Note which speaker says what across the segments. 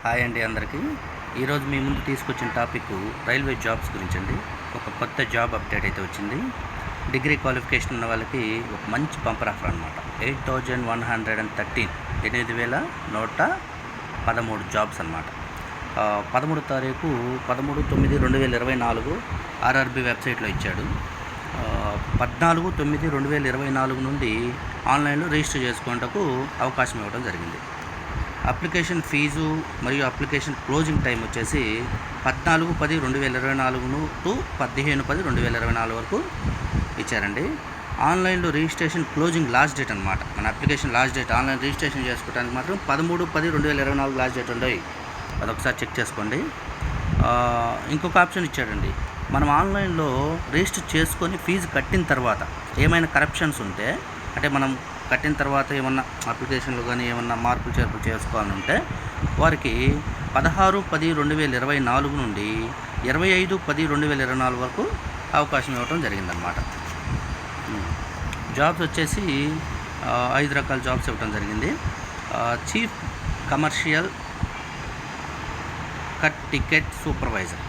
Speaker 1: Hi అండి అందరికీ. ఈరోజు మీ ముందు తీసుకొచ్చిన టాపిక్ రైల్వే జాబ్స్ గురించి అండి. ఒక కొత్త జాబ్ అప్డేట్ అయితే వచ్చింది. డిగ్రీ క్వాలిఫికేషన్ ఉన్న వాళ్ళకి ఒక మంచి బంపర్ ఆఫర్ అనమాట. 8113 8113 జాబ్స్ అనమాట. 13 తారీఖు 13/9/2024 ఆర్ఆర్బి వెబ్సైట్లో ఇచ్చాడు. 14/9/2024 నుండి ఆన్లైన్లో రిజిస్టర్ చేసుకునేందుకు అవకాశం ఇవ్వడం జరిగింది. అప్లికేషన్ ఫీజు మరియు అప్లికేషన్ క్లోజింగ్ టైం వచ్చేసి 14/10/2024 టు 15/10/2024 వరకు ఇచ్చారండి. ఆన్లైన్లో రిజిస్ట్రేషన్ క్లోజింగ్ లాస్ట్ డేట్ అనమాట. మన application last date online registration చేసుకోవడానికి మాత్రం 13/10/2024 లాస్ట్ డేట్ ఉంది. అదొకసారి చెక్ చేసుకోండి. ఇంకొక ఆప్షన్ ఇచ్చాడండి. మనం ఆన్లైన్లో రిజిస్టర్ చేసుకొని ఫీజు కట్టిన తర్వాత ఏమైనా కరప్షన్స్ ఉంటే, అంటే మనం కట్టిన తర్వాత ఏమన్నా అప్లికేషన్లు కానీ ఏమన్నా మార్పులు చేర్పులు చేసుకోవాలంటే వారికి 16/10/2024 నుండి 25/10/2024 వరకు అవకాశం ఇవ్వడం జరిగిందనమాట. జాబ్స్ వచ్చేసి 5 రకాల జాబ్స్ ఇవ్వడం జరిగింది. Chief commercial cut ticket supervisor,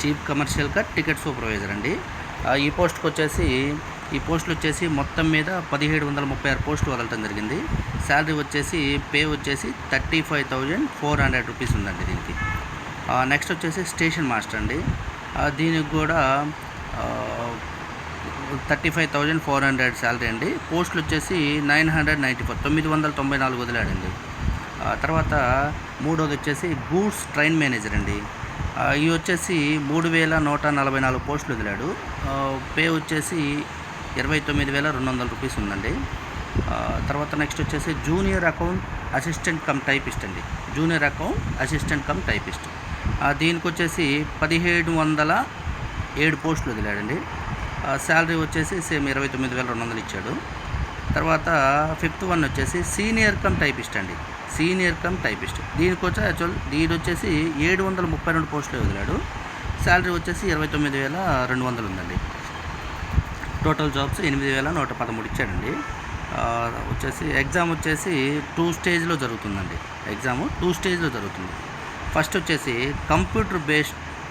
Speaker 1: chief commercial cut ticket supervisor అండి. ఈ పోస్టులు వచ్చేసి మొత్తం మీద 1736 పోస్టులు వదలటం జరిగింది. శాలరీ వచ్చేసి పే వచ్చేసి 35,400 రూపీస్ ఉందండి దీనికి. నెక్స్ట్ వచ్చేసి స్టేషన్ మాస్టర్ అండి. దీనికి కూడా 35,400 శాలరీ అండి. పోస్టులు వచ్చేసి 994 వదిలాడండి. తర్వాత మూడోది వచ్చేసి గూడ్స్ ట్రైన్ మేనేజర్ అండి. ఇవి వచ్చేసి 3,144 పోస్టులు వదిలాడు. పే వచ్చేసి 29,200 రూపీస్ ఉందండి. తర్వాత నెక్స్ట్ వచ్చేసి junior account assistant cum typist అండి. Junior account assistant cum typist, దీనికి వచ్చేసి 1,707 పోస్టులు వదిలాడండి. శాలరీ వచ్చేసి సేమ్ 29,200 ఇచ్చాడు. తర్వాత ఫిఫ్త్ వన్ వచ్చేసి సీనియర్ కమ్ టైపిస్ట్ అండి. సీనియర్ కమ్ టైపిస్ట్, దీనికి వచ్చేసి 732 పోస్టులు వదిలాడు. శాలరీ వచ్చేసి 29,200 ఉందండి. టోటల్ జాబ్స్ 8,113 ఇచ్చాడండి. వచ్చేసి ఎగ్జామ్ వచ్చేసి 2 స్టేజ్లో జరుగుతుందండి. ఎగ్జాము 2 స్టేజ్లో జరుగుతుంది. ఫస్ట్ వచ్చేసి కంప్యూటర్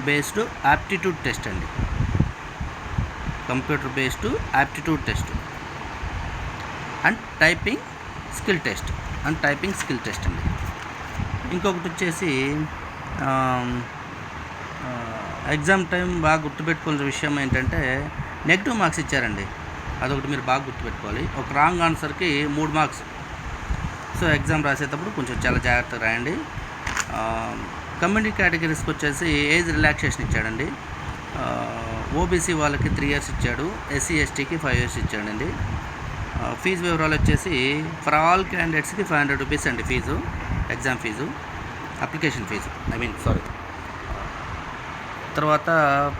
Speaker 1: బేస్డ్ యాప్టిట్యూడ్ టెస్ట్ అండి. Computer based aptitude test and typing skill test అండి. ఇంకొకటి వచ్చేసి ఎగ్జామ్ టైం బాగా గుర్తుపెట్టుకోవాల్సిన విషయం ఏంటంటే నెగిటివ్ మార్క్స్ ఇచ్చారండి. అదొకటి మీరు బాగా గుర్తుపెట్టుకోవాలి. ఒక రాంగ్ ఆన్సర్కి 3 మార్క్స్. సో ఎగ్జామ్ రాసేటప్పుడు కొంచెం చాలా జాగ్రత్తగా రాయండి. కమ్యూనిటీ కేటగిరీస్కి వచ్చేసి ఏజ్ రిలాక్సేషన్ ఇచ్చాడండి. ఓబీసీ వాళ్ళకి 3 years ఇచ్చాడు. ఎస్సీ ఎస్టీకి 5 years ఇచ్చాడండి. ఫీజు వివరాలు వచ్చేసి ఫర్ ఆల్ క్యాండిడేట్స్కి 500 రూపీస్ అండి fee, exam fee, application fee తర్వాత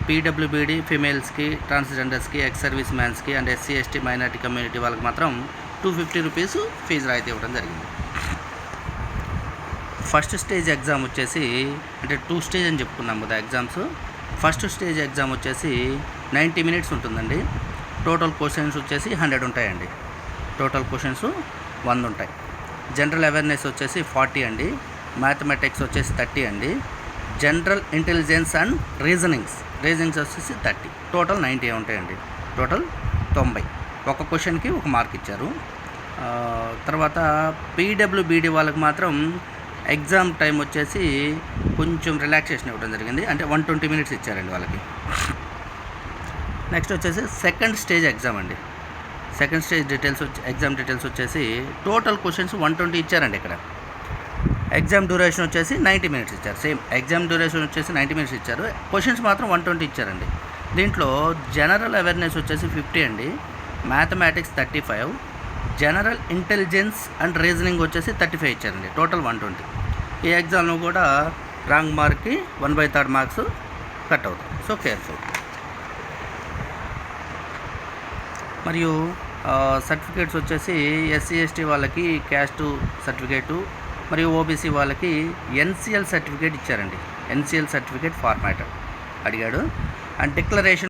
Speaker 1: పీడబ్ల్యూబీడీ ఫీమేల్స్కి, ట్రాన్స్జెండర్స్కి, ఎక్స్ సర్వీస్ మ్యాన్స్కి and SC ST minority community వాళ్ళకి మాత్రం 250 రూపీస్ ఫీజు రాయితీ ఇవ్వడం జరిగింది. ఫస్ట్ స్టేజ్ ఎగ్జామ్ వచ్చేసి, అంటే 2 స్టేజ్ అని చెప్పుకున్నాం కదా ఎగ్జామ్స్. ఫస్ట్ స్టేజ్ ఎగ్జామ్ వచ్చేసి 90 minutes ఉంటుందండి. టోటల్ క్వశ్చన్స్ వచ్చేసి 100 ఉంటాయండి. టోటల్ క్వశ్చన్స్ 100 ఉంటాయి. జనరల్ అవేర్నెస్ వచ్చేసి 40 అండి. మ్యాథమెటిక్స్ వచ్చేసి 30 అండి. జనరల్ ఇంటెలిజెన్స్ అండ్ రీజనింగ్స్ వచ్చేసి 30. టోటల్ 90 ఉంటాయండి. టోటల్ 90. ఒక క్వశ్చన్కి 1 మార్క్ ఇచ్చారు. తర్వాత పీడబ్ల్యూబీడీ వాళ్ళకి మాత్రం ఎగ్జామ్ టైం వచ్చేసి కొంచెం రిలాక్సేషన్ ఇవ్వడం జరిగింది. అంటే 120 minutes ఇచ్చారండి వాళ్ళకి. నెక్స్ట్ వచ్చేసి సెకండ్ స్టేజ్ ఎగ్జామ్ అండి. సెకండ్ స్టేజ్ ఎగ్జామ్ డీటెయిల్స్ వచ్చేసి టోటల్ క్వశ్చన్స్ 120 ఇచ్చారండి. ఇక్కడ ఎగ్జామ్ డ్యూరేషన్ వచ్చేసి 90 minutes ఇచ్చారు. సేమ్ ఎగ్జామ్ డ్యూరేషన్ వచ్చేసి 90 minutes ఇచ్చారు. క్వశ్చన్స్ మాత్రం 120 ఇచ్చారండి. దీంట్లో జనరల్ అవేర్నెస్ వచ్చేసి 50 అండి. Mathematics 35, general intelligence and reasoning వచ్చేసి 35 ఇచ్చారండి. టోటల్ 120. ఈ ఎగ్జామ్లో కూడా రాంగ్ మార్క్కి 1/3 మార్క్స్ కట్ అవుతాయి. So careful. మరియు సర్టిఫికేట్స్ వచ్చేసి ఎస్సీ ఎస్టీ వాళ్ళకి క్యాస్ట్ సర్టిఫికేటు మరియు ఓబీసీ వాళ్ళకి ఎన్సిఎల్ సర్టిఫికేట్ ఇచ్చారండి. ఎన్సిఎల్ సర్టిఫికేట్ ఫార్మాట్ అడిగాడు. And declaration